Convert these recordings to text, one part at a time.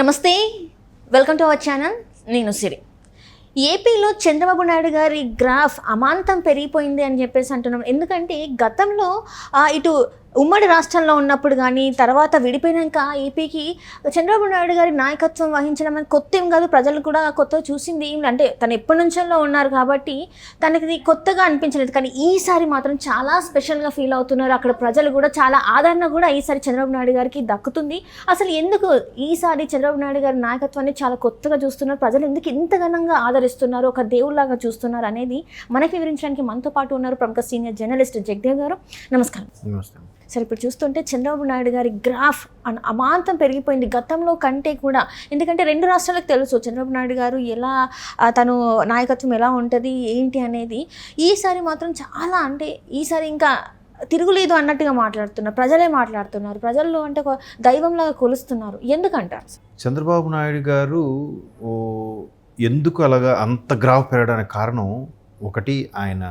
నమస్తే, welcome to our channel. నేను సిరి. ఏపీలో చంద్రబాబు నాయుడు గారి గ్రాఫ్ అమాంతం పెరిగిపోయింది అని చెప్పేసి అంటున్నాం. ఎందుకంటే గతంలో ఇటు ఉమ్మడి రాష్ట్రంలో ఉన్నప్పుడు కానీ తర్వాత విడిపోయినాక ఏపీకి చంద్రబాబు నాయుడు గారి నాయకత్వం వహించడం అని కొత్త ఏం కాదు. ప్రజలు కూడా కొత్తగా చూసింది అంటే తను ఎప్పటి నుంచో ఉన్నారు కాబట్టి తనకి కొత్తగా అనిపించలేదు. కానీ ఈసారి మాత్రం చాలా స్పెషల్గా ఫీల్ అవుతున్నారు. అక్కడ ప్రజలు కూడా చాలా ఆదరణ కూడా ఈసారి చంద్రబాబు నాయుడు గారికి దక్కుతుంది. అసలు ఎందుకు ఈసారి చంద్రబాబు నాయుడు గారి నాయకత్వాన్ని చాలా కొత్తగా చూస్తున్నారు, ప్రజలు ఎందుకు ఇంత ఘనంగా ఆదరిస్తున్నారు, ఒక దేవుళ్లాగా చూస్తున్నారు అనేది మనకి వివరించడానికి మనతో పాటు ఉన్నారు ప్రముఖ సీనియర్ జర్నలిస్ట్ జగదేవ్ గారు. నమస్కారం. సరే, ఇప్పుడు చూస్తుంటే చంద్రబాబు నాయుడు గారి గ్రాఫ్ అమాంతం పెరిగిపోయింది గతంలో కంటే కూడా. ఎందుకంటే రెండు రాష్ట్రాలకు తెలుసు చంద్రబాబు నాయుడు గారు ఎలా తను నాయకత్వం ఎలా ఉంటుంది ఏంటి అనేది. ఈసారి మాత్రం చాలా అంటే ఈసారి ఇంకా తిరుగులేదు అన్నట్టుగా మాట్లాడుతున్నారు, ప్రజలే మాట్లాడుతున్నారు, ప్రజల్లో అంటే ఒక దైవంలాగా కొలుస్తున్నారు. ఎందుకంటారు చంద్రబాబు నాయుడు గారు ఎందుకు అలాగా అంత గ్రాఫ్ పెరగడానికి కారణం ఒకటి, ఆయన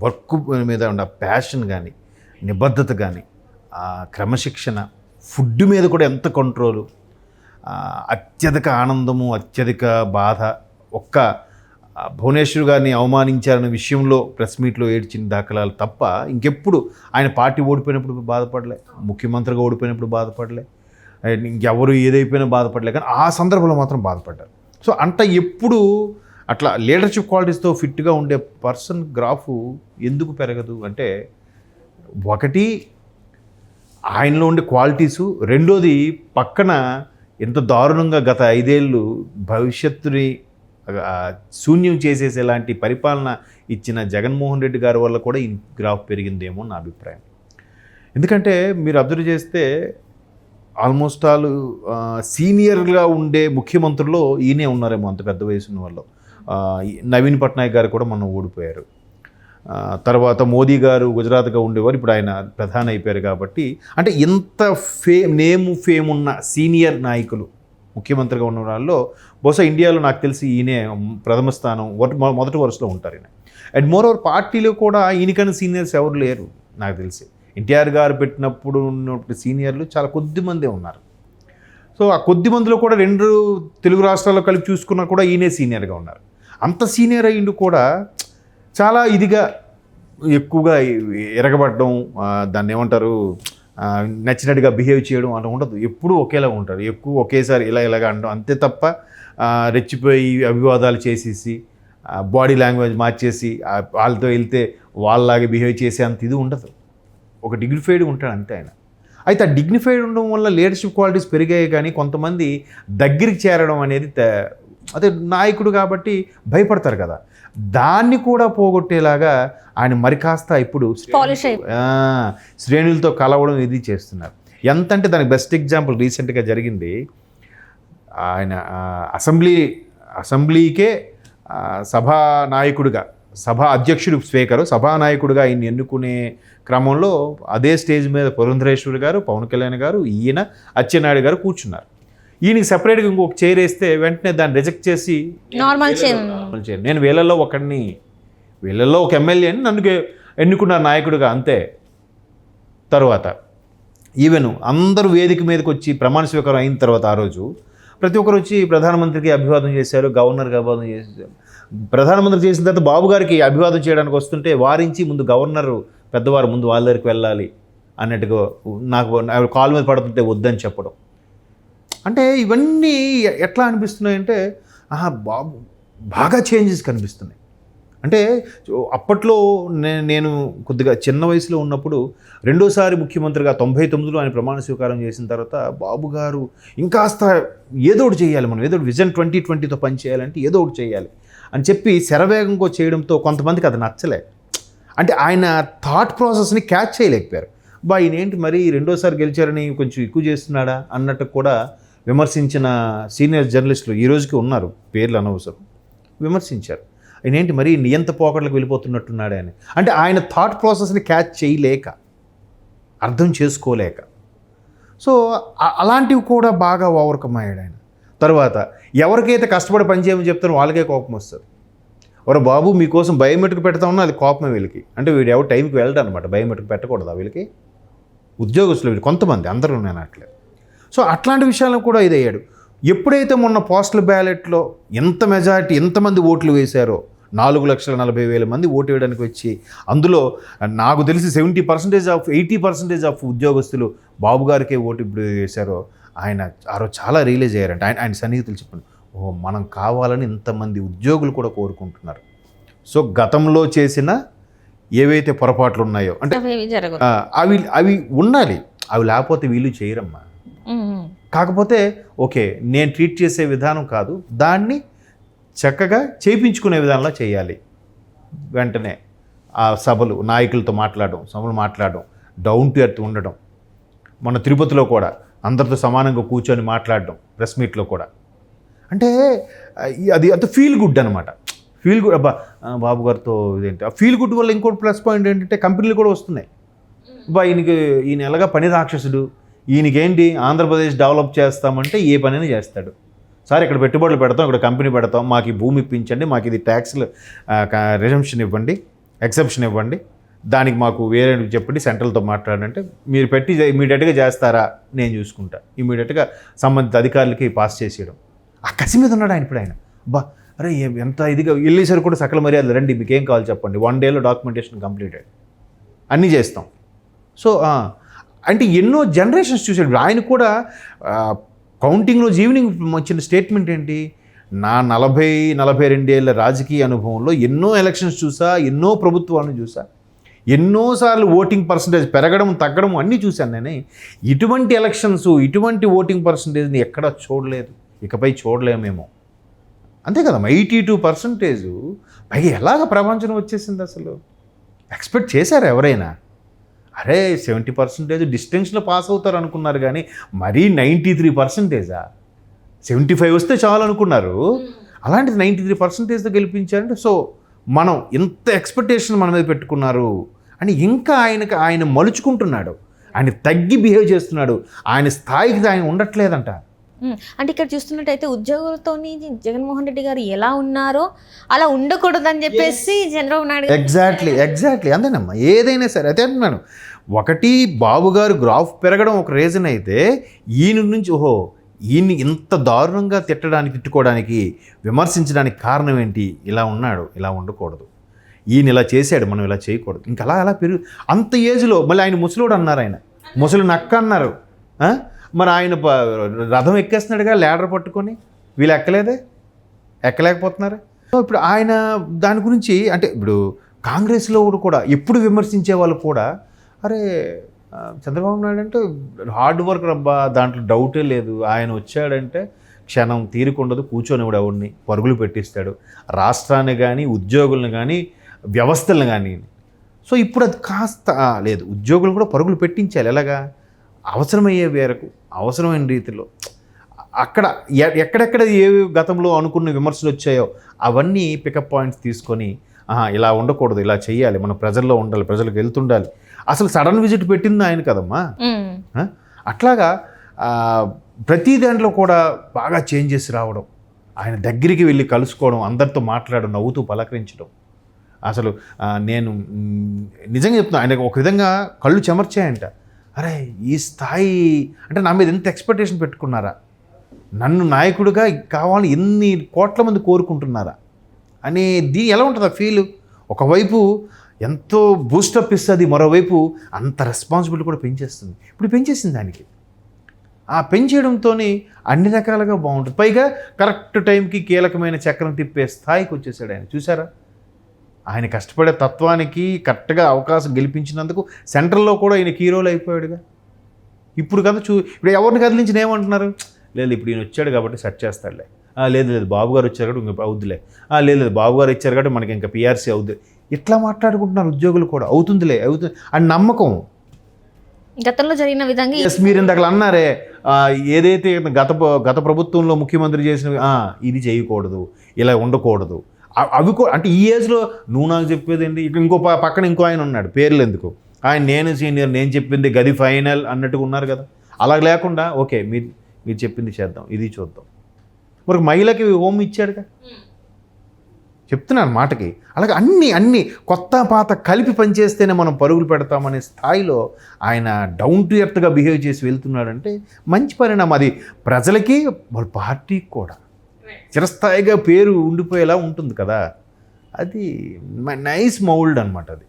వర్క్ మీద ఉన్న ప్యాషన్ కానీ, నిబద్ధత కానీ, క్రమశిక్షణ, ఫుడ్ మీద కూడా ఎంత కంట్రోలు, అత్యధిక ఆనందము, అత్యధిక బాధ. ఒక్క భువనేశ్వర్ గారిని అవమానించారనే విషయంలో ప్రెస్ మీట్లో ఏడ్చిన దాఖలాలు తప్ప ఇంకెప్పుడు ఆయన పార్టీ ఓడిపోయినప్పుడు బాధపడలే, ముఖ్యమంత్రిగా ఓడిపోయినప్పుడు బాధపడలే, ఇంకెవరు ఏదైపోయినా బాధపడలే, కానీ ఆ సందర్భంలో మాత్రం బాధపడ్డారు. సో ఎప్పుడు అట్లా లీడర్షిప్ క్వాలిటీస్తో ఫిట్గా ఉండే పర్సన్ గ్రాఫ్ ఎందుకు పెరగదు అంటే, ఒకటి ఆయనలో ఉండే క్వాలిటీసు, రెండోది పక్కన ఎంత దారుణంగా గత 5 ఏళ్ళు భవిష్యత్తుని శూన్యం చేసేసేలాంటి పరిపాలన ఇచ్చిన జగన్మోహన్ రెడ్డి గారి వల్ల కూడా ఈ గ్రాఫ్ పెరిగిందేమో నా అభిప్రాయం. ఎందుకంటే మీరు అబ్జర్వ్ చేస్తే ఆల్మోస్ట్ ఆల్ సీనియర్గా ఉండే ముఖ్యమంత్రుల్లో ఈయనే ఉన్నారేమో అంత పెద్ద వయసున్న వాళ్ళు. నవీన్ పట్నాయక్ గారు కూడా మనం ఓడిపోయారు. తర్వాత మోదీ గారు గుజరాత్గా ఉండేవారు, ఇప్పుడు ఆయన ప్రధాని అయిపోయారు. కాబట్టి అంటే ఇంత ఫేమ్ ఉన్న సీనియర్ నాయకులు ముఖ్యమంత్రిగా ఉన్న వాళ్ళలో బహుశా ఇండియాలో నాకు తెలిసి ఈయనే ప్రథమ స్థానం, మొదటి వరుసలో ఉంటారు ఈయన. అండ్ మోర్ ఓవర్ పార్టీలో కూడా ఈయనకన్నా సీనియర్స్ ఎవరు లేరు నాకు తెలిసి. ఎన్టీఆర్ గారు పెట్టినప్పుడు ఉన్నప్పుడు సీనియర్లు చాలా కొద్ది మందే ఉన్నారు. సో ఆ కొద్ది మందిలో కూడా 2 తెలుగు రాష్ట్రాల్లో కలిపి చూసుకున్నా కూడా ఈయనే సీనియర్గా ఉన్నారు. అంత సీనియర్ అయ్యిండు కూడా చాలా ఇదిగా ఎక్కువగా ఎరగబడడం, దాన్ని ఏమంటారు, నచ్చినట్టుగా బిహేవ్ చేయడం అలా ఉండదు. ఎప్పుడూ ఒకేలా ఉంటారు, ఎక్కువ ఒకేసారి ఇలాగ అనడం అంతే తప్ప రెచ్చిపోయి అభివాదాలు చేసేసి బాడీ లాంగ్వేజ్ మార్చేసి వాళ్ళతో వెళ్తే వాళ్ళలాగే బిహేవ్ చేసే అంత ఇది ఉండదు. ఒక డిగ్నిఫైడ్ ఉంటాడు అంతే ఆయన. అయితే ఆ డిగ్నిఫైడ్ ఉండడం వల్ల లీడర్షిప్ క్వాలిటీస్ పెరిగాయి, కానీ కొంతమంది దగ్గరికి చేరడం అనేది అదే నాయకుడు కాబట్టి భయపడతారు కదా, దాన్ని కూడా పోగొట్టేలాగా ఆయన మరి కాస్త ఇప్పుడు శ్రేణులతో కలవడం ఇది చేస్తున్నారు. ఎంత అంటే దానికి బెస్ట్ ఎగ్జాంపుల్ రీసెంట్గా జరిగింది. ఆయన అసెంబ్లీకే సభా నాయకుడిగా, సభా అధ్యక్షుడు స్పీకరు, సభానాయకుడిగా ఆయన్ని ఎన్నుకునే క్రమంలో అదే స్టేజ్ మీద పురంధరేశ్వరి గారు, పవన్ కళ్యాణ్ గారు, ఈయన అచ్చెన్నాయుడు గారు కూర్చున్నారు. ఈయనకి సెపరేట్గా ఇంకొక చైర్ వేస్తే వెంటనే దాన్ని రిజెక్ట్ చేసి నార్మల్ చైర్, నేను వీళ్ళల్లో ఒక ఎమ్మెల్యేని నన్ను ఎన్నుకున్నారు నాయకుడిగా అంతే. తర్వాత ఈవెన్ అందరూ వేదిక మీదకి వచ్చి ప్రమాణ స్వీకారం అయిన తర్వాత ఆ రోజు ప్రతి ఒక్కరు వచ్చి ప్రధానమంత్రికి అభివాదం చేశారు, గవర్నర్కి అభివాదం చేశారు. ప్రధానమంత్రి చేసిన తర్వాత బాబు గారికి అభివాదం చేయడానికి వస్తుంటే వారించి ముందు గవర్నర్ పెద్దవారు ముందు వాళ్ళ దగ్గరికి వెళ్ళాలి అన్నట్టుగా నాకు కాలు మీద పడుతుంటే వద్దని చెప్పడం. అంటే ఇవన్నీ ఎట్లా అనిపిస్తున్నాయంటే బాబు బాగా చేంజెస్ కనిపిస్తున్నాయి. అంటే అప్పట్లో నేను కొద్దిగా చిన్న వయసులో ఉన్నప్పుడు రెండోసారి ముఖ్యమంత్రిగా 99లో ఆయన ప్రమాణ స్వీకారం చేసిన తర్వాత బాబు గారు ఇంకాస్త ఏదో ఒకటి చేయాలి, మనం ఏదో విజన్ 2020తో పని చేయాలంటే ఏదో ఒకటి చేయాలి అని చెప్పి శరవేగంగా చేయడంతో కొంతమందికి అది నచ్చలే. అంటే ఆయన థాట్ ప్రాసెస్ని క్యాచ్ చేయలేకపోయారు. ఈయన ఏంటి మరి రెండోసారి గెలిచారని కొంచెం ఎక్కువ చేస్తున్నాడా అన్నట్టు కూడా విమర్శించిన సీనియర్ జర్నలిస్టులు ఈ రోజుకి ఉన్నారు, పేర్లు అనవసరం, విమర్శించారు. ఆయన ఏంటి మరి నియంత పోకట్లకు వెళ్ళిపోతున్నట్టున్నాడే అని. అంటే ఆయన థాట్ ప్రాసెస్ని క్యాచ్ చేయలేక, అర్థం చేసుకోలేక, సో అలాంటివి కూడా బాగా ఓవర్కమ్ అయ్యాడు ఆయన. తర్వాత ఎవరికైతే కష్టపడి పనిచేయమని చెప్తారో వాళ్ళకే కోపం వస్తుంది. బాబు మీకోసం బయోమెట్రిక్ పెడతా ఉన్నా అది కోపమే వీళ్ళకి. అంటే వీడు ఎవరు టైంకి వెళ్ళడం అనమాట, బయోమెట్రిక్ పెట్టకూడదా వీళ్ళకి, ఉద్యోగస్తులు వీళ్ళు కొంతమంది, అందరూ నేను అట్లే. సో అట్లాంటి విషయాలను కూడా ఇదయ్యాడు. ఎప్పుడైతే మొన్న పోస్టల్ బ్యాలెట్లో ఎంత మెజారిటీ ఎంతమంది ఓట్లు వేశారో 4,40,000 మంది ఓటు వేయడానికి వచ్చి అందులో నాకు తెలిసి 80% ఆఫ్ ఉద్యోగస్తులు బాబు గారికే ఓటు ఇప్పుడు వేశారో ఆయన ఆ రోజు చాలా రియలైజ్ అయ్యారంట. ఆయన సన్నిహితులు చెప్పండి, ఓహో మనం కావాలని ఇంతమంది ఉద్యోగులు కూడా కోరుకుంటున్నారు. సో గతంలో చేసిన ఏవైతే పొరపాట్లు ఉన్నాయో అంటే అవి ఉండాలి, అవి లేకపోతే వీళ్ళు చేయరమ్మా. కాకపోతే ఓకే నేను ట్రీట్ చేసే విధానం కాదు, దాన్ని చక్కగా చేయించుకునే విధానంలో చేయాలి. వెంటనే ఆ సభలు నాయకులతో మాట్లాడడం డౌన్ టు ఎర్త్ ఉండడం. మన తిరుపతిలో కూడా అందరితో సమానంగా కూర్చొని మాట్లాడడం, ప్రెస్ మీట్లో కూడా. అంటే అది అంత ఫీల్ గుడ్ అనమాట. ఫీల్ గుడ్, అబ్బా బాబు గారితో ఇదేంటి. ఆ ఫీల్ గుడ్ వల్ల ఇంకోటి ప్లస్ పాయింట్ ఏంటంటే కంపెనీలు కూడా వస్తున్నాయి. అబ్బా ఈయన ఎలాగా పని రాక్షసుడు, ఈయనకేంటి ఆంధ్రప్రదేశ్ డెవలప్ చేస్తామంటే ఏ పనైనా చేస్తాడు. సార్ ఇక్కడ పెట్టుబడులు పెడతాం, ఇక్కడ కంపెనీ పెడతాం, మాకు ఈ భూమి ఇప్పించండి, మాకు ఇది ట్యాక్స్లు రిజంప్షన్ ఇవ్వండి, ఎక్సెప్షన్ ఇవ్వండి, దానికి మాకు వేరే చెప్పండి, సెంట్రల్తో మాట్లాడంటే మీరు పెట్టి ఇమీడియట్గా చేస్తారా, నేను చూసుకుంటా. ఇమీడియట్గా సంబంధిత అధికారులకి పాస్ చేసేయడం. ఆ కసి మీద ఉన్నాడు ఆయన. ఇప్పుడు ఆయన బా అరే ఎంత ఇదిగా వెళ్ళేసరి కూడా సకల మర్యాదలు, రండి మీకు ఏం కావాలి చెప్పండి, 1 డేలో డాక్యుమెంటేషన్ కంప్లీటెడ్, అన్నీ చేస్తాం. సో అంటే ఎన్నో జనరేషన్స్ చూసాడు ఆయన కూడా. కౌంటింగ్లో ఈవినింగ్ వచ్చిన స్టేట్మెంట్ ఏంటి, నా 40-42 ఏళ్ళ రాజకీయ అనుభవంలో ఎన్నో ఎలక్షన్స్ చూసా, ఎన్నో ప్రభుత్వాలను చూసా, ఎన్నోసార్లు ఓటింగ్ పర్సంటేజ్ పెరగడం తగ్గడం అన్నీ చూశాను నేను. ఇటువంటి ఎలక్షన్స్, ఇటువంటి ఓటింగ్ పర్సంటేజ్ని ఎక్కడా చూడలేదు, ఇకపై చూడలేమేమో. అంతే కదమ్మా, 82%. పైగా ఎలాగ ప్రపంచం వచ్చేసింది అసలు. ఎక్స్పెక్ట్ చేశారు ఎవరైనా? అరే 70% డిస్టెన్స్లో పాస్ అవుతారు అనుకున్నారు, కానీ మరీ 93%. 75 వస్తే చాలు అనుకున్నారు, అలాంటిది 93%తో గెలిపించారంటే సో మనం ఇంత ఎక్స్పెక్టేషన్ మన మీద పెట్టుకున్నారు అని ఇంకా ఆయన మలుచుకుంటున్నాడు, ఆయన తగ్గి బిహేవ్ చేస్తున్నాడు, ఆయన స్థాయికి ఆయన ఉండట్లేదంట. అంటే ఇక్కడ చూస్తున్నట్టయితే ఉద్యోగులతో జగన్మోహన్ రెడ్డి గారు ఎలా ఉన్నారో అలా ఉండకూడదని చెప్పేసి చంద్రబాబు నాయుడు ఎగ్జాక్ట్లీ అంతేనమ్మా. ఏదైనా సరే అదే అంటున్నాను. ఒకటి బాబు గారు గ్రాఫ్ పెరగడం ఒక రీజన్ అయితే, ఈయన నుంచి ఈయన్ని ఇంత దారుణంగా తిట్టుకోవడానికి, విమర్శించడానికి కారణం ఏంటి? ఇలా ఉన్నాడు, ఇలా ఉండకూడదు, ఈయన ఇలా చేశాడు, మనం ఇలా చేయకూడదు, ఇంకా అలా అంత ఏజ్లో మళ్ళీ ఆయన ముసలోడు అన్నారు, ఆయన ముసలి నక్క అన్నారు. మరి ఆయన రథం ఎక్కేస్తున్నాడుగా ల్యాడర్ పట్టుకొని, వీళ్ళు ఎక్కలేకపోతున్నారు. సో ఇప్పుడు ఆయన దాని గురించి అంటే ఇప్పుడు కాంగ్రెస్లో కూడా ఎప్పుడు విమర్శించే వాళ్ళు కూడా అరే చంద్రబాబు నాయుడు అంటే హార్డ్ వర్క్ రబ్బా, దాంట్లో డౌటే లేదు, ఆయన వచ్చాడంటే క్షణం తీరుకుండదు, కూర్చొని ఎవడిని పరుగులు పెట్టిస్తాడు, రాష్ట్రాన్ని కానీ ఉద్యోగులను కానీ వ్యవస్థలను కానీ. సో ఇప్పుడు అది కాస్త లేదు, ఉద్యోగులు కూడా పరుగులు పెట్టించాలి. ఎలాగా? అవసరమయ్యే మేరకు, అవసరమైన రీతిలో. అక్కడ ఎక్కడెక్కడ ఏ గతంలో అనుకున్న విమర్శలు వచ్చాయో అవన్నీ పికప్ పాయింట్స్ తీసుకొని ఇలా ఉండకూడదు, ఇలా చేయాలి, మన ప్రజల్లో ఉండాలి, ప్రజలకు వెళ్తుండాలి. అసలు సడన్ విజిట్ పెట్టింది ఆయన కదమ్మా. అట్లాగా ప్రతి దాంట్లో కూడా బాగా చేంజెస్ రావడం, ఆయన దగ్గరికి వెళ్ళి కలుసుకోవడం, అందరితో మాట్లాడడం, నవ్వుతూ పలకరించడం. అసలు నేను నిజంగా చెప్తున్నా, ఆయన ఒక విధంగా కళ్ళు చెమర్చాయంట. అరే ఈ స్థాయి అంటే నా మీద ఎంత ఎక్స్పెక్టేషన్ పెట్టుకున్నారా, నన్ను నాయకుడిగా కావాలని ఎన్ని కోట్ల మంది కోరుకుంటున్నారా అని. దీని ఎలా ఉంటుంది ఆ ఫీల్? ఒకవైపు ఎంతో బూస్టప్ ఇస్తుంది, మరోవైపు అంత రెస్పాన్సిబిలిటీ కూడా పెంచేస్తుంది. ఇప్పుడు పెంచేసింది దానికి. ఆ పెంచేయడంతో అన్ని రకాలుగా బాగుంటుంది. పైగా కరెక్ట్ టైంకి కీలకమైన చక్రం తిప్పే స్థాయికి వచ్చేసాడు ఆయన. చూసారా, ఆయన కష్టపడే తత్వానికి కరెక్ట్గా అవకాశం గెలిపించినందుకు సెంట్రల్లో కూడా ఆయన హీరోలు అయిపోయాడుగా. ఇప్పుడు కదా ఇప్పుడు ఎవరిని కదిలించిన ఏమంటున్నారు, లేదు ఇప్పుడు ఈయన వచ్చాడు కాబట్టి సెట్ చేస్తాడులే, లేదు బాబు గారు వచ్చారు కాబట్టి ఇంకా అవుద్దులే, లేదు బాబు గారు ఇచ్చారు కాబట్టి మనకి ఇంకా పిఆర్సీ అవుద్ది, ఇట్లా మాట్లాడుకుంటున్నారు ఉద్యోగులు కూడా. అవుతుంది అని నమ్మకం. గతంలో జరిగిన విధంగా మీరు ఇందాక అన్నారే, ఏదైతే గత ప్రభుత్వంలో ముఖ్యమంత్రి చేసిన ఇది చేయకూడదు, ఇలా ఉండకూడదు, అవి అంటే ఈ ఏజ్లో నువ్వు నాకు చెప్పేది ఏంటి. ఇంకో పక్కన ఇంకో ఆయన ఉన్నాడు, పేర్లు ఎందుకు, ఆయన నేను సీనియర్, నేను చెప్పింది గది ఫైనల్ అన్నట్టుగా ఉన్నారు కదా. అలా లేకుండా ఓకే మీరు చెప్పింది చేద్దాం, ఇది చూద్దాం. మరి మహిళకి హోమ్ ఇచ్చాడుగా, చెప్తున్నాను మాటకి. అలాగే అన్ని కొత్త పాత కలిపి పనిచేస్తేనే మనం పరుగులు పెడతామనే స్థాయిలో ఆయన డౌన్ టు ఎర్త్గా బిహేవ్ చేసి వెళ్తున్నాడంటే మంచి పరిణామం. అది ప్రజలకి వాళ్ళ పార్టీకి కూడా చిరస్థాయిగా పేరు ఉండిపోయేలా ఉంటుంది కదా. అది నైస్ మౌల్డ్ అనమాట అది.